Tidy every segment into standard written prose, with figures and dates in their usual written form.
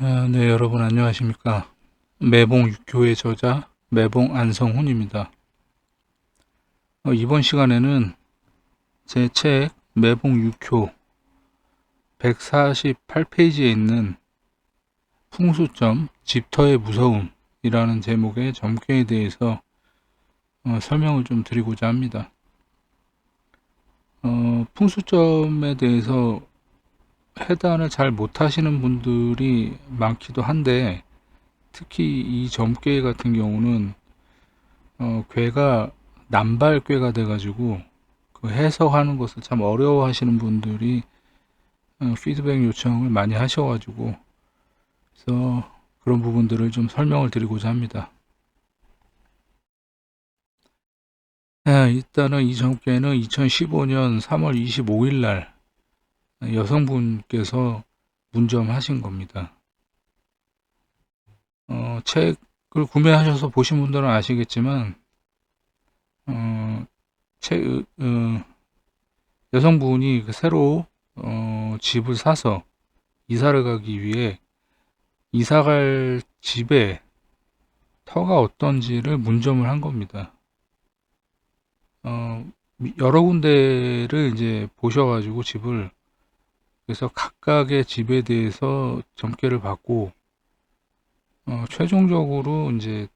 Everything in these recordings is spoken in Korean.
네, 여러분 안녕하십니까. 매봉 육교의 저자 매봉 안성훈입니다. 이번 시간에는 제 책 매봉 육교 148페이지에 있는 풍수점 집터의 무서움이라는 제목의 점괘에 대해서 설명을 좀 드리고자 합니다. 풍수점에 대해서 해단을 잘 못하시는 분들이 많기도 한데, 특히 이 점괘 같은 경우는 궤가 남발궤가 돼가지고 그 해석하는 것을 참 어려워하시는 분들이 피드백 요청을 많이 하셔가지고, 그래서 그런 부분들을 좀 설명을 드리고자 합니다. 일단은 이 점괘는 2015년 3월 25일 날 여성분께서 문점하신 겁니다. 책을 구매하셔서 보신 분들은 아시겠지만, 책, 여성분이 새로 집을 사서 이사를 가기 위해 이사갈 집에 터가 어떤지를 문점을 한 겁니다. 여러 군데를 이제 보셔가지고 집을, 그래서 각각의 집에 대해서 점괘를 받고 최종적으로 이제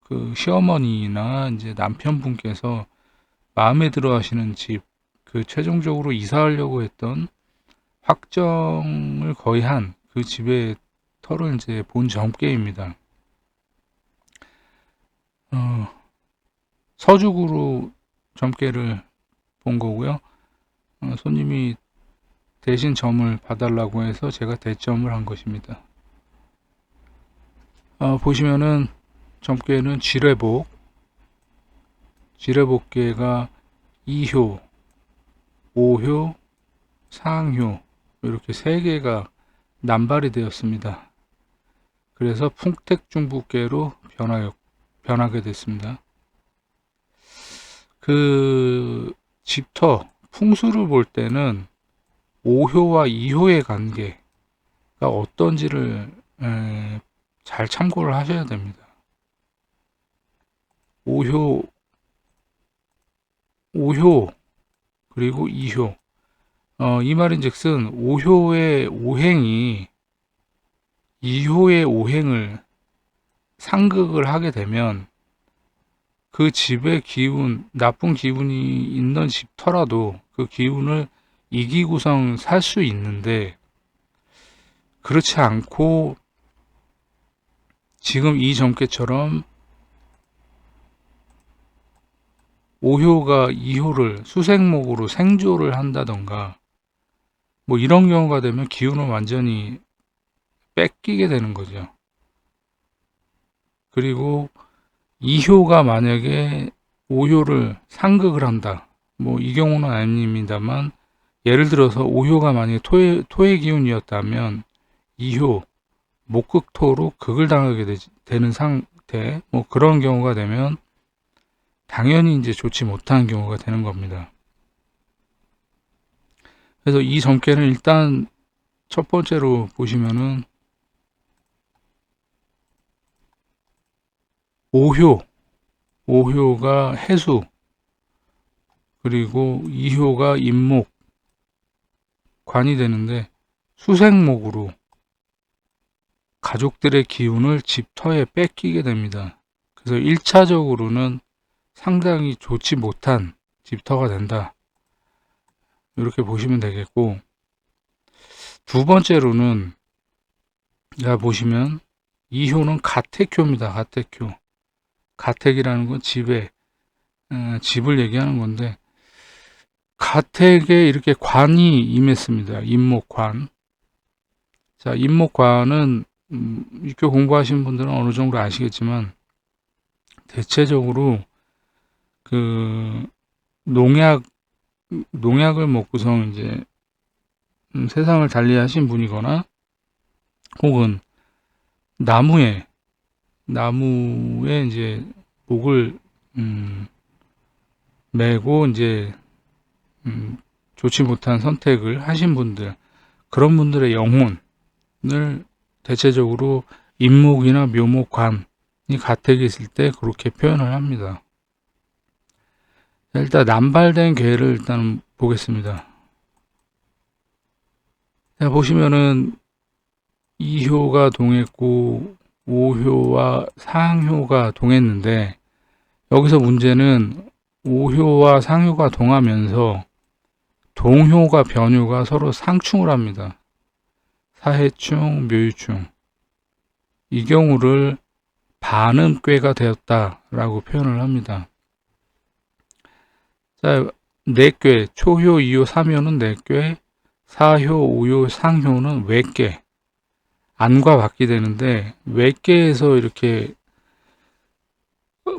그 시어머니나 이제 남편분께서 마음에 들어 하시는 집, 그 최종적으로 이사하려고 했던 확정을 거의 한 그 집의 터를 이제 본 점괘입니다. 어, 서죽으로 점괘를 본 거고요. 손님이 대신 점을 봐달라고 해서 제가 대점을 한 것입니다. 보시면은 점괘는 지뢰복계가 2효, 5효, 상효 이렇게 3개가 남발이 되었습니다. 그래서 풍택중부계로 변하게 됐습니다. 그 집터 풍수를 볼 때는 5효와 2효의 관계가 어떤지를 잘 참고를 하셔야 됩니다. 5효 그리고 2효. 이 말인즉슨 5효의 오행이 2효의 오행을 상극을 하게 되면 그 집의 기운, 나쁜 기운이 있는 집터라도 그 기운을 이기고선 살 수 있는데, 그렇지 않고 지금 이 점괘처럼 5효가 2효를 수생목으로 생조를 한다던가 뭐 이런 경우가 되면 기운을 완전히 뺏기게 되는 거죠. 그리고 2효가 만약에 5효를 상극을 한다. 뭐 이 경우는 아닙니다만, 예를 들어서 5효가 만약에 토의 기운이었다면 2효 목극토로 극을 당하게 되는 상태, 뭐 그런 경우가 되면 당연히 이제 좋지 못한 경우가 되는 겁니다. 그래서 이 점괘는 일단 첫 번째로 보시면은 5효가 해수, 그리고 2효가 임목, 관이 되는데 수생목으로 가족들의 기운을 집터에 뺏기게 됩니다. 그래서 1차적으로는 상당히 좋지 못한 집터가 된다. 이렇게 보시면 되겠고, 두 번째로는 보시면 2효는 가택효입니다. 가택효. 가택이라는 건 집을 얘기하는 건데, 가택에 이렇게 관이 임했습니다. 임목관. 자, 임목관은 육교 공부하신 분들은 어느 정도 아시겠지만, 대체적으로 그 농약을 먹고서 이제 세상을 달리하신 분이거나, 혹은 나무에 이제 목을 메고 이제 좋지 못한 선택을 하신 분들, 그런 분들의 영혼이 대체적으로 임목이나 묘목관이 가택에 있을 때 그렇게 표현을 합니다. 일단 남발된 괴를 일단 보겠습니다. 자, 보시면은 2효가 동했고 5효와 상효가 동했는데, 여기서 문제는 5효와 상효가 동하면서 동효가 변효가 서로 상충을 합니다. 사해충, 묘유충. 이 경우를 반음괴가 되었다라고 표현을 합니다. 자, 4괴, 초효, 2효, 3효는 4괴, 4효, 5효, 상효는 외괴. 안과 받게 되는데, 외괴에서 이렇게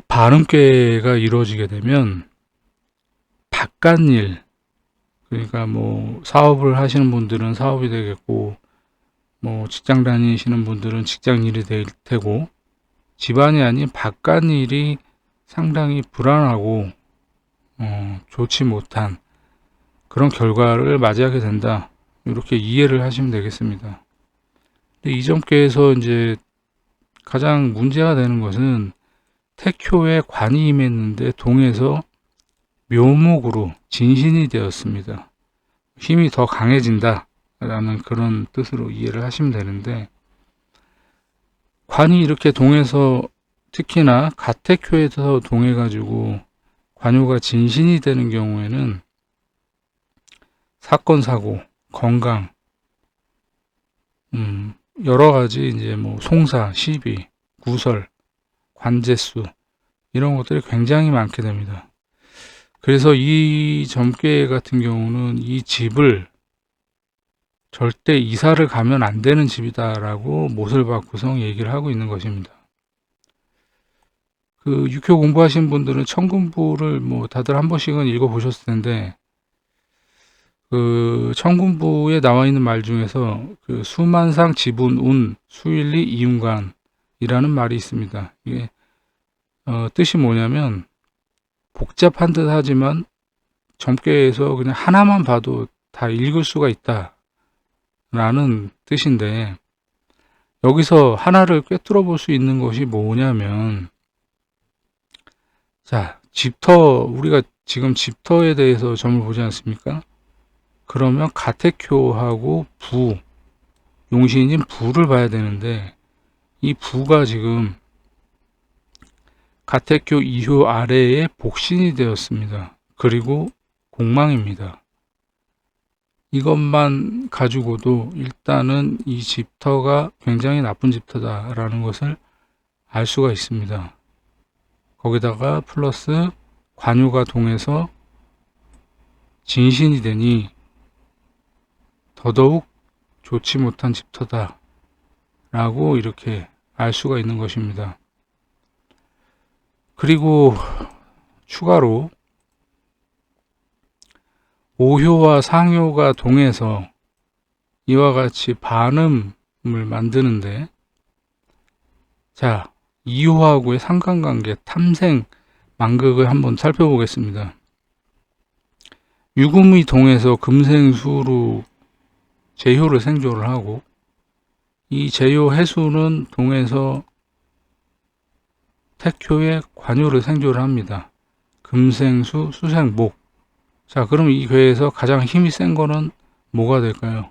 반음괴가 이루어지게 되면 바깥일, 그러니까 뭐 사업을 하시는 분들은 사업이 되겠고, 뭐 직장 다니시는 분들은 직장일이 될 테고, 집안이 아닌 바깥일이 상당히 불안하고 좋지 못한 그런 결과를 맞이하게 된다, 이렇게 이해를 하시면 되겠습니다. 근데 이 점께서 이제 가장 문제가 되는 것은 택효에 관이 임했는데 동에서 묘목으로 진신이 되었습니다. 힘이 더 강해진다 라는 그런 뜻으로 이해를 하시면 되는데, 관이 이렇게 동해서, 특히나 가택효에서 동해 가지고 관요가 진신이 되는 경우에는 사건 사고, 건강, 여러 가지 이제 뭐 송사, 시비, 구설, 관제수, 이런 것들이 굉장히 많게 됩니다. 그래서 이 점괘 같은 경우는 이 집을 절대 이사를 가면 안 되는 집이다라고 못을박구성 얘기를 하고 있는 것입니다. 그 육효 공부하신 분들은 천군부를 뭐 다들 한 번씩은 읽어보셨을 텐데, 그 천군부에 나와 있는 말 중에서 그 수만상 지분운 수일리 이윤관이라는 말이 있습니다. 이게 뜻이 뭐냐면, 복잡한 듯 하지만 점괘에서 그냥 하나만 봐도 다 읽을 수가 있다 라는 뜻인데, 여기서 하나를 꿰뚫어 볼 수 있는 것이 뭐냐면, 자, 집터, 우리가 지금 집터에 대해서 점을 보지 않습니까? 그러면 가택효하고 부, 용신인 부를 봐야 되는데, 이 부가 지금 가택효 2효 아래에 복신이 되었습니다. 그리고 공망입니다. 이것만 가지고도 일단은 이 집터가 굉장히 나쁜 집터다라는 것을 알 수가 있습니다. 거기다가 플러스 관요가 동해서 진신이 되니 더더욱 좋지 못한 집터다 라고 이렇게 알 수가 있는 것입니다. 그리고 추가로 5효와 상효가 동해서 이와 같이 반음을 만드는데, 자, 2효하고의 상관관계, 탐생, 만극을 한번 살펴보겠습니다. 유금이 동해서 금생수로 제효를 생조를 하고, 이 제효 해수는 동해서 택효의 관요를 생조를 합니다. 금생수, 수생목. 자, 그럼 이 괴에서 가장 힘이 센 거는 뭐가 될까요?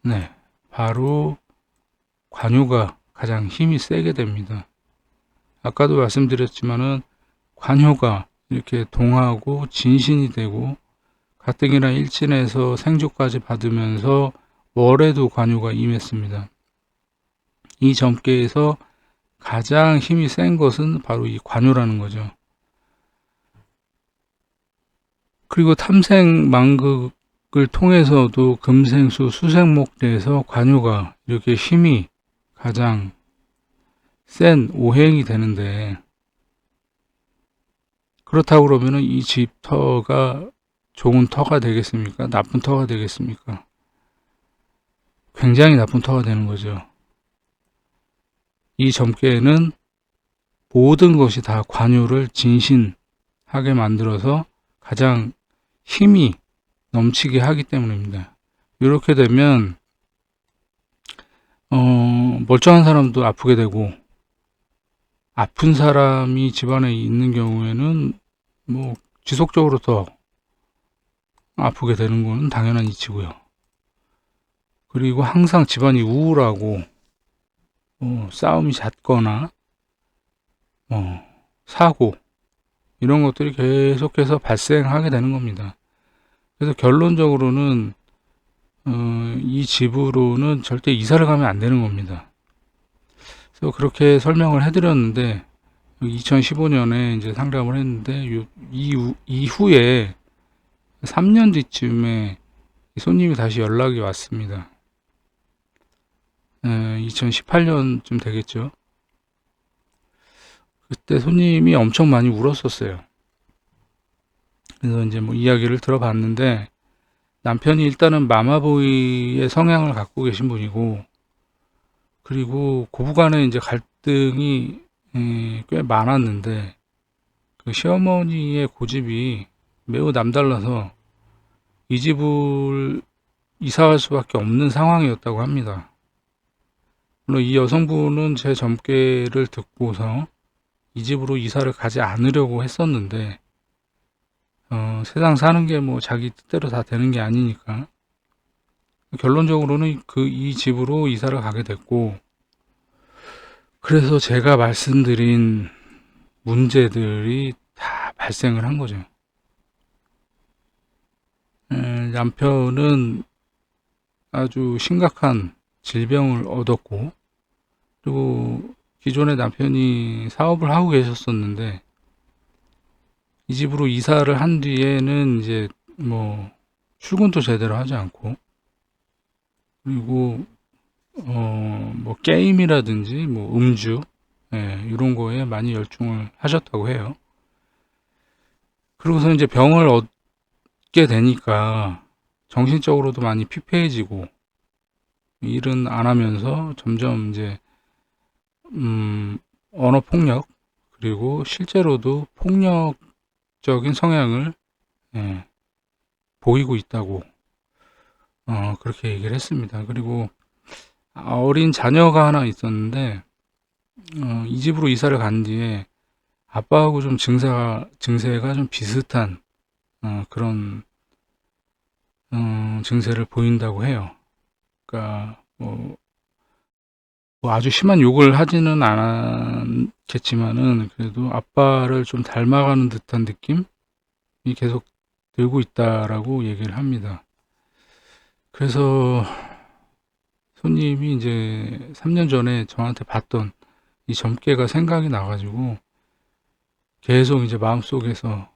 네, 바로 관요가 가장 힘이 세게 됩니다. 아까도 말씀드렸지만은 관효가 이렇게 동하고 진신이 되고 가뜩이나 일진에서 생조까지 받으면서 월에도 관요가 임했습니다. 이 점괘에서 가장 힘이 센 것은 바로 이 관요라는 거죠. 그리고 탐생만극을 통해서도 금생수, 수생목대에서 관요가 이렇게 힘이 가장 센 오행이 되는데, 그렇다고 그러면 이 집터가 좋은 터가 되겠습니까? 나쁜 터가 되겠습니까? 굉장히 나쁜 터가 되는 거죠. 이 점괘는 모든 것이 다 관요를 진신하게 만들어서 가장 힘이 넘치게 하기 때문입니다. 이렇게 되면 멀쩡한 사람도 아프게 되고, 아픈 사람이 집안에 있는 경우에는 뭐 지속적으로 더 아프게 되는 거는 당연한 이치고요. 그리고 항상 집안이 우울하고 싸움이 잦거나 사고 이런 것들이 계속해서 발생하게 되는 겁니다. 그래서 결론적으로는 이 집으로는 절대 이사를 가면 안 되는 겁니다. 그래서 그렇게 설명을 해드렸는데 2015년에 이제 상담을 했는데 이후에 3년 뒤쯤에 손님이 다시 연락이 왔습니다. 2018년쯤 되겠죠. 그때 손님이 엄청 많이 울었었어요. 그래서 이제 뭐 이야기를 들어봤는데 남편이 일단은 마마보이의 성향을 갖고 계신 분이고, 그리고 고부간에 이제 갈등이 꽤 많았는데 그 시어머니의 고집이 매우 남달라서 이 집을 이사할 수밖에 없는 상황이었다고 합니다. 물론 이 여성분은 제 점괘를 듣고서 이 집으로 이사를 가지 않으려고 했었는데 세상 사는 게 뭐 자기 뜻대로 다 되는 게 아니니까 결론적으로는 이 집으로 이사를 가게 됐고, 그래서 제가 말씀드린 문제들이 다 발생을 한 거죠. 남편은 아주 심각한 질병을 얻었고, 그리고 기존에 남편이 사업을 하고 계셨었는데 이 집으로 이사를 한 뒤에는 이제 뭐 출근도 제대로 하지 않고, 그리고 뭐 게임이라든지 뭐 음주 이런 거에 많이 열중을 하셨다고 해요. 그러고서 이제 병을 얻게 되니까 정신적으로도 많이 피폐해지고 일은 안 하면서 점점 이제 언어 폭력, 그리고 실제로도 폭력적인 성향을 보이고 있다고 그렇게 얘기를 했습니다. 그리고 어린 자녀가 하나 있었는데 이 집으로 이사를 간 뒤에 아빠하고 좀 증세가 좀 비슷한 그런 증세를 보인다고 해요. 그러니까 뭐 아주 심한 욕을 하지는 않았겠지만은 그래도 아빠를 좀 닮아가는 듯한 느낌이 계속 들고 있다라고 얘기를 합니다. 그래서 손님이 이제 3년 전에 저한테 봤던 이 점괘가 생각이 나가지고 계속 이제 마음속에서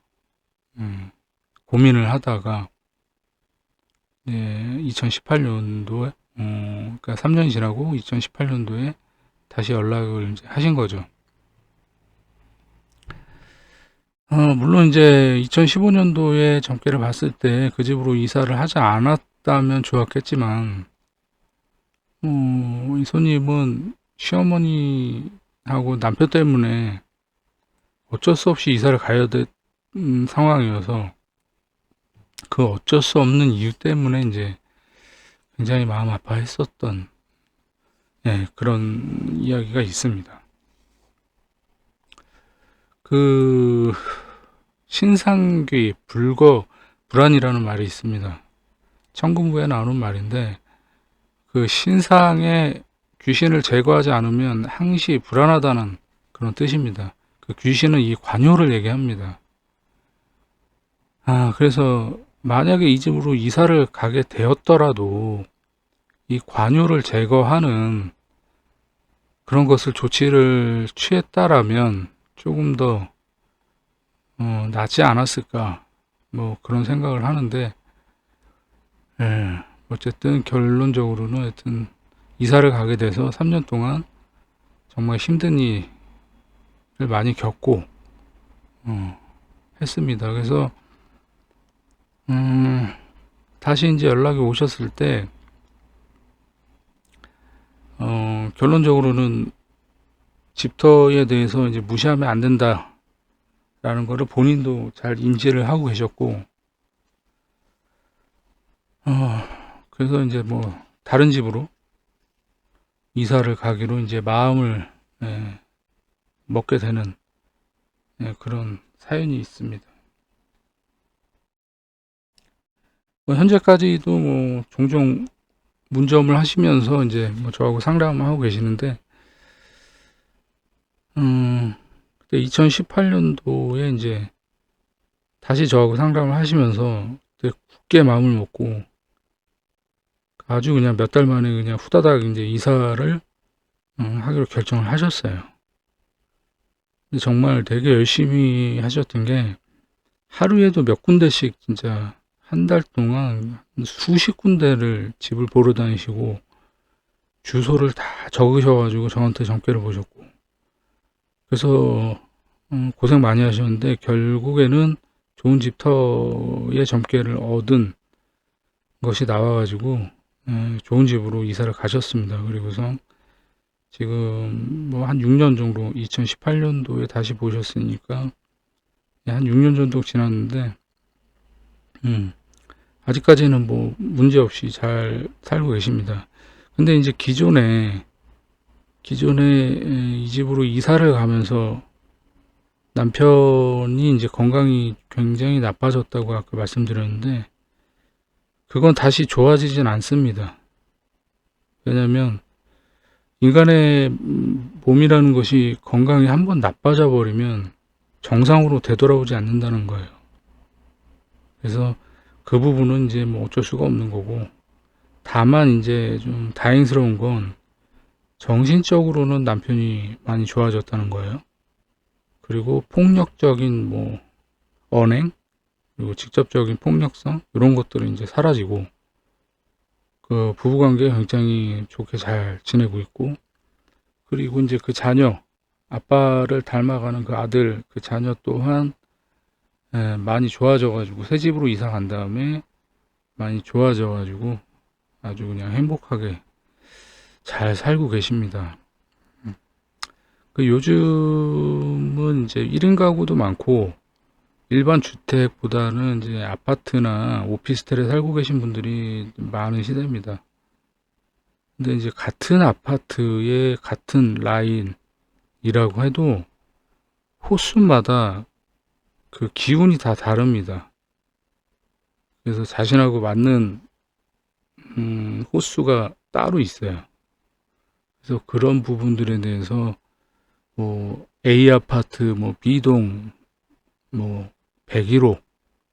고민을 하다가 2018년도에 그러니까 3년이 지나고 2018년도에 다시 연락을 이제 하신 거죠. 물론 이제 2015년도에 점괘를 봤을 때 그 집으로 이사를 하지 않았다면 좋았겠지만 이 손님은 시어머니하고 남편 때문에 어쩔 수 없이 이사를 가야 될 상황이어서 그 어쩔 수 없는 이유 때문에 이제 굉장히 마음 아파했었던 그런 이야기가 있습니다. 그 신상귀 불거 불안이라는 말이 있습니다. 천군부에 나오는 말인데 그 신상의 귀신을 제거하지 않으면 항시 불안하다는 그런 뜻입니다. 그 귀신은 이 관요를 얘기합니다. 그래서 만약에 이 집으로 이사를 가게 되었더라도 이 관요를 제거하는 그런 것을 조치를 취했다라면 조금 더 낫지 않았을까 뭐 그런 생각을 하는데 어쨌든 결론적으로는 하여튼 이사를 가게 돼서 3년 동안 정말 힘든 일을 많이 겪고 했습니다. 그래서 다시 이제 연락이 오셨을 때 결론적으로는 집터에 대해서 이제 무시하면 안 된다라는 거를 본인도 잘 인지를 하고 계셨고, 그래서 이제 뭐 다른 집으로 이사를 가기로 이제 마음을 먹게 되는 그런 사연이 있습니다. 뭐 현재까지도 뭐 종종 문점을 하시면서 이제 뭐 저하고 상담을 하고 계시는데, 그때 2018년도에 이제 다시 저하고 상담을 하시면서 그때 굳게 마음을 먹고 아주 그냥 몇 달 만에 그냥 후다닥 이제 이사를 하기로 결정을 하셨어요. 근데 정말 되게 열심히 하셨던 게 하루에도 몇 군데씩 진짜 한 달 동안 수십 군데를 집을 보러 다니시고 주소를 다 적으셔가지고 저한테 점괘를 보셨고, 그래서 고생 많이 하셨는데 결국에는 좋은 집터의 점괘를 얻은 것이 나와가지고 좋은 집으로 이사를 가셨습니다. 그리고서 지금 뭐 한 6년 정도, 2018년도에 다시 보셨으니까 한 6년 정도 지났는데 아직까지는 뭐 문제 없이 잘 살고 계십니다. 근데 이제 기존에 이 집으로 이사를 가면서 남편이 이제 건강이 굉장히 나빠졌다고 아까 말씀드렸는데, 그건 다시 좋아지진 않습니다. 왜냐면 인간의 몸이라는 것이 건강이 한번 나빠져 버리면 정상으로 되돌아오지 않는다는 거예요. 그래서 그 부분은 이제 뭐 어쩔 수가 없는 거고, 다만 이제 좀 다행스러운 건 정신적으로는 남편이 많이 좋아졌다는 거예요. 그리고 폭력적인 뭐 언행, 그리고 직접적인 폭력성, 이런 것들은 이제 사라지고 그 부부관계 굉장히 좋게 잘 지내고 있고, 그리고 이제 그 자녀, 아빠를 닮아가는 그 아들, 그 자녀 또한 많이 좋아져가지고 새 집으로 이사 간 다음에 많이 좋아져가지고 아주 그냥 행복하게 잘 살고 계십니다. 그 요즘은 이제 1인 가구도 많고 일반 주택보다는 이제 아파트나 오피스텔에 살고 계신 분들이 많은 시대입니다. 근데 이제 같은 아파트에 같은 라인이라고 해도 호수마다 그 기운이 다 다릅니다. 그래서 자신하고 맞는 호수가 따로 있어요. 그래서 그런 부분들에 대해서 뭐 A 아파트, 뭐 B동, 뭐 101호가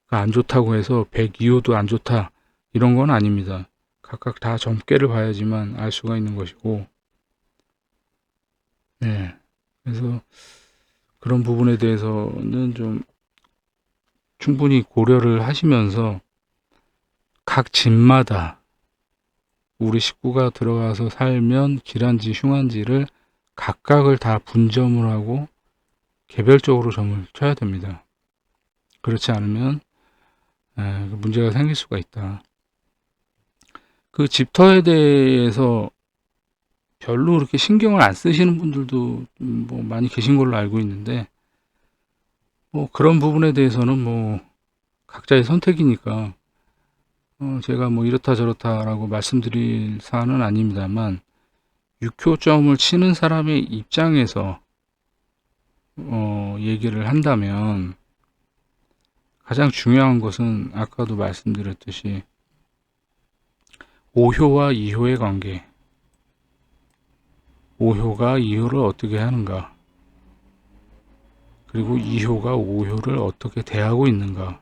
안 좋다고 해서 102호도 안 좋다, 이런 건 아닙니다. 각각 다 점괘를 봐야지만 알 수가 있는 것이고, 네. 그래서 그런 부분에 대해서는 좀 충분히 고려를 하시면서 각 집마다 우리 식구가 들어가서 살면 길한지 흉한지를 각각을 다 분점을 하고 개별적으로 점을 쳐야 됩니다. 그렇지 않으면 문제가 생길 수가 있다. 그 집터에 대해서 별로 그렇게 신경을 안 쓰시는 분들도 뭐 많이 계신 걸로 알고 있는데, 뭐 그런 부분에 대해서는 뭐 각자의 선택이니까 제가 뭐 이렇다 저렇다라고 말씀드릴 사안은 아닙니다만, 6호점을 치는 사람의 입장에서 얘기를 한다면 가장 중요한 것은 아까도 말씀드렸듯이 5효와 2효의 관계, 5효가 2효를 어떻게 하는가, 그리고 2효가 5효를 어떻게 대하고 있는가,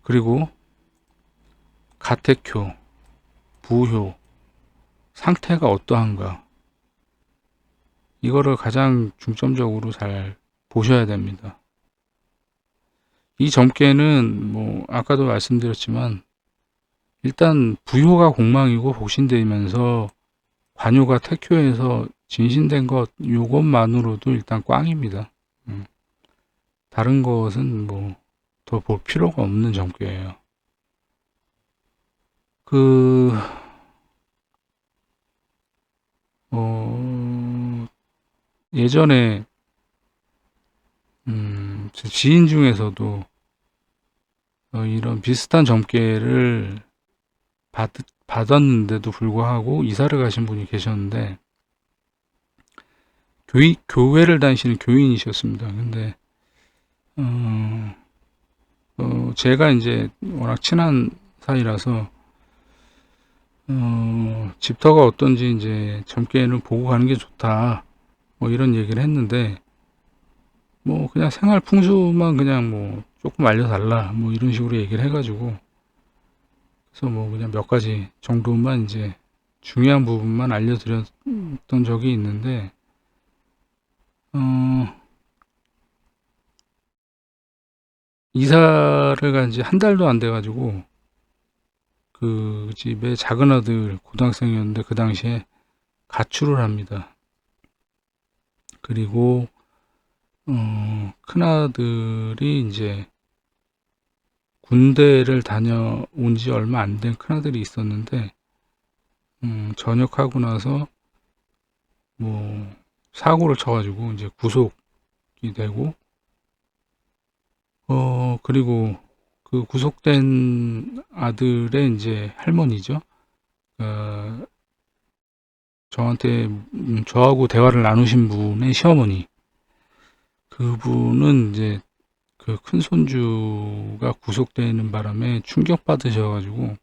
그리고 가택효, 부효, 상태가 어떠한가, 이거를 가장 중점적으로 잘 보셔야 됩니다. 이 점괘는 뭐 아까도 말씀드렸지만 일단 부효가 공망이고 복신되면서 관요가 택효에서 진신된 것, 요것만으로도 일단 꽝입니다. 다른 것은 뭐 더 볼 필요가 없는 점괘예요. 예전에 제 지인 중에서도 이런 비슷한 점괘를 받았는데도 불구하고 이사를 가신 분이 계셨는데, 교회를 다니시는 교인이셨습니다. 근데 제가 이제 워낙 친한 사이라서 집터가 어떤지 이제 점괘는 보고 가는 게 좋다, 뭐 이런 얘기를 했는데, 뭐 그냥 생활 풍수만 그냥 뭐 조금 알려달라, 뭐 이런 식으로 얘기를 해가지고, 그래서 뭐 그냥 몇 가지 정도만 이제 중요한 부분만 알려드렸던 적이 있는데, 이사를 간 지 한 달도 안 돼가지고, 그 집에 작은 아들 고등학생이었는데 그 당시에 가출을 합니다. 그리고 큰 아들이 이제 군대를 다녀온 지 얼마 안 된 큰 아들이 있었는데, 전역하고 나서 뭐 사고를 쳐가지고 이제 구속이 되고, 그리고 그 구속된 아들의 이제 할머니죠. 저한테 저하고 대화를 나누신 분의 시어머니, 그분은 이제 그 큰 손주가 구속되는 바람에 충격받으셔가지고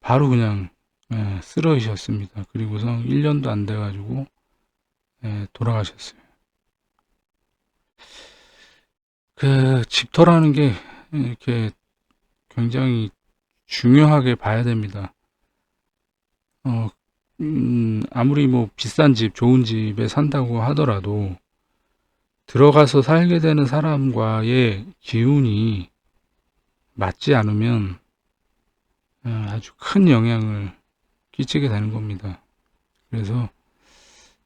바로 그냥 쓰러지셨습니다. 그리고서 1년도 안 돼가지고 돌아가셨어요. 그 집터라는 게 이렇게 굉장히 중요하게 봐야 됩니다. 아무리 뭐 비싼 집, 좋은 집에 산다고 하더라도 들어가서 살게 되는 사람과의 기운이 맞지 않으면 아주 큰 영향을 끼치게 되는 겁니다. 그래서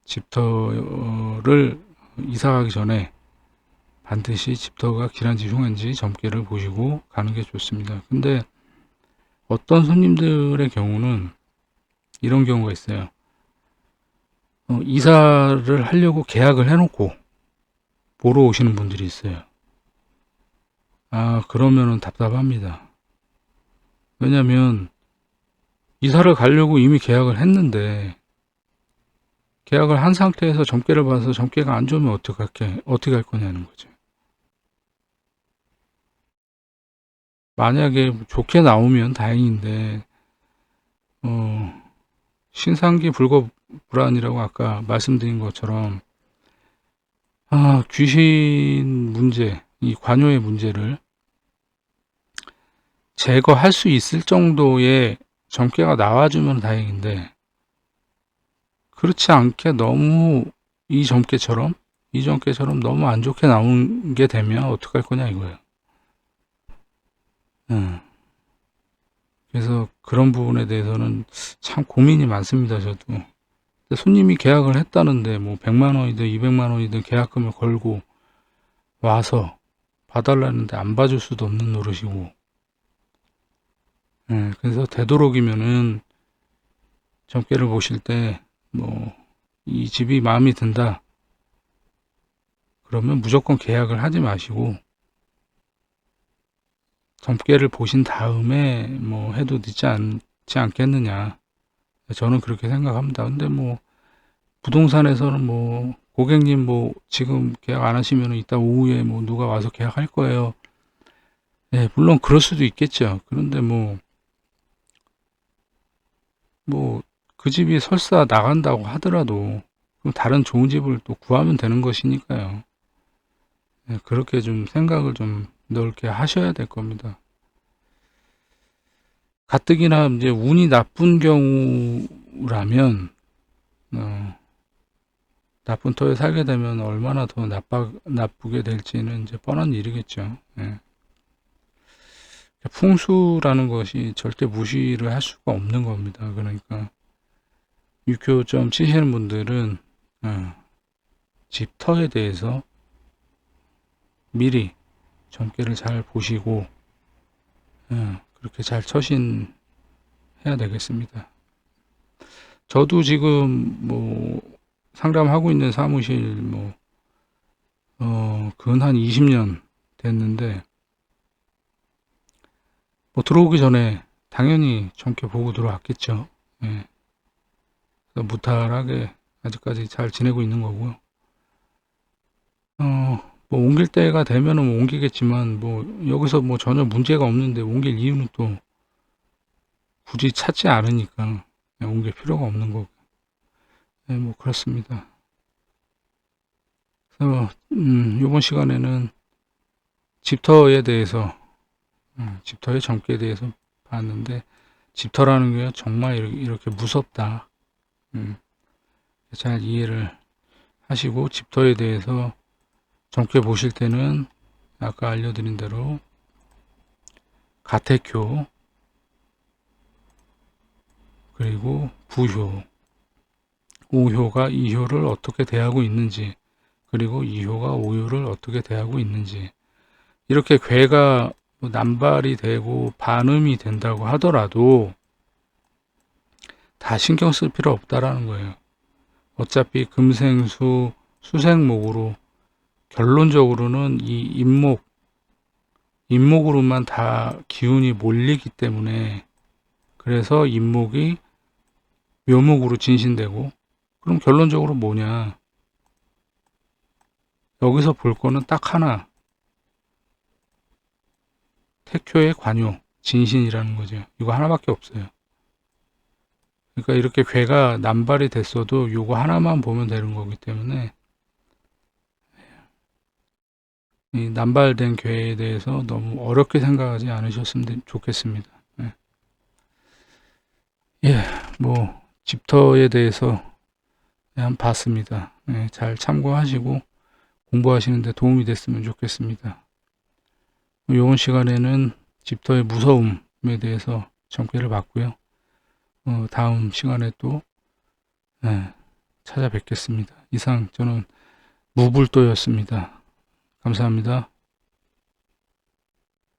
집터를 이사 가기 전에 반드시 집터가 길한지 흉한지 점괘를 보시고 가는 게 좋습니다. 근데 어떤 손님들의 경우는 이런 경우가 있어요. 이사를 하려고 계약을 해놓고 보러 오시는 분들이 있어요. 그러면은 답답합니다. 왜냐면 이사를 가려고 이미 계약을 했는데, 계약을 한 상태에서 점괘를 봐서 점괘가 안 좋으면 어떻게 할 거냐는 거죠. 만약에 좋게 나오면 다행인데, 신상기 불거불안이라고 아까 말씀드린 것처럼, 귀신 문제, 이 관요의 문제를 제거할 수 있을 정도의 점괘가 나와주면 다행인데, 그렇지 않게 너무 이 점괘처럼 너무 안 좋게 나온 게 되면 어떡할 거냐 이거예요. 그래서 그런 부분에 대해서는 참 고민이 많습니다, 저도. 근데 손님이 계약을 했다는데 뭐 100만 원이든 200만 원이든 계약금을 걸고 와서 봐달라는데 안 봐줄 수도 없는 노릇이고, 그래서 되도록이면은 점괘를 보실 때 뭐 이 집이 마음에 든다 그러면 무조건 계약을 하지 마시고 점괘를 보신 다음에 뭐 해도 늦지 않지 않겠느냐, 저는 그렇게 생각합니다. 근데 뭐 부동산에서는 뭐 고객님 뭐 지금 계약 안 하시면 이따 오후에 뭐 누가 와서 계약할 거예요. 물론 그럴 수도 있겠죠. 그런데 뭐 그 집이 설사 나간다고 하더라도 그럼 다른 좋은 집을 또 구하면 되는 것이니까요. 그렇게 좀 생각을 좀 넓게 하셔야 될 겁니다. 가뜩이나 이제 운이 나쁜 경우라면 나쁜 터에 살게 되면 얼마나 더 나쁘게 될지는 이제 뻔한 일이겠죠. 풍수라는 것이 절대 무시를 할 수가 없는 겁니다. 그러니까 육교점 치시는 분들은 집터에 대해서 미리 점괘를 잘 보시고 그렇게 잘 처신해야 되겠습니다. 저도 지금 뭐 상담하고 있는 사무실 근 한 20년 됐는데 뭐 들어오기 전에 당연히 정께 보고 들어왔겠죠. 예. 그래서 무탈하게 아직까지 잘 지내고 있는 거고요. 뭐 옮길 때가 되면은 뭐 옮기겠지만 뭐 여기서 뭐 전혀 문제가 없는데 옮길 이유는 또 굳이 찾지 않으니까 옮길 필요가 없는 거고. 네, 뭐 그렇습니다. 그래서 이번 시간에는 집터에 대해서 집터의 점괘에 대해서 봤는데 집터라는 게 정말 이렇게 무섭다. 잘 이해를 하시고 집터에 대해서 점괘 보실 때는 아까 알려드린 대로 가택효 그리고 부효, 오효가 이효를 어떻게 대하고 있는지 그리고 이효가 오효를 어떻게 대하고 있는지 이렇게 괴가 남발이 되고 반음이 된다고 하더라도 다 신경 쓸 필요 없다라는 거예요. 어차피 금생수 수생목으로 결론적으로는 이 임목으로만 다 기운이 몰리기 때문에 그래서 임목이 묘목으로 진신되고 그럼 결론적으로 뭐냐 여기서 볼 거는 딱 하나 태교의 관요 진신이라는 거죠. 이거 하나밖에 없어요. 그러니까 이렇게 괴가 남발이 됐어도 이거 하나만 보면 되는 거기 때문에 이 남발된 괴에 대해서 너무 어렵게 생각하지 않으셨으면 좋겠습니다. 예, 뭐 집터에 대해서 한번 봤습니다. 예, 잘 참고하시고 공부하시는데 도움이 됐으면 좋겠습니다. 이번 시간에는 집터의 무서움에 대해서 점괘를 봤고요. 다음 시간에 또 찾아뵙겠습니다. 이상 저는 무불도였습니다. 감사합니다.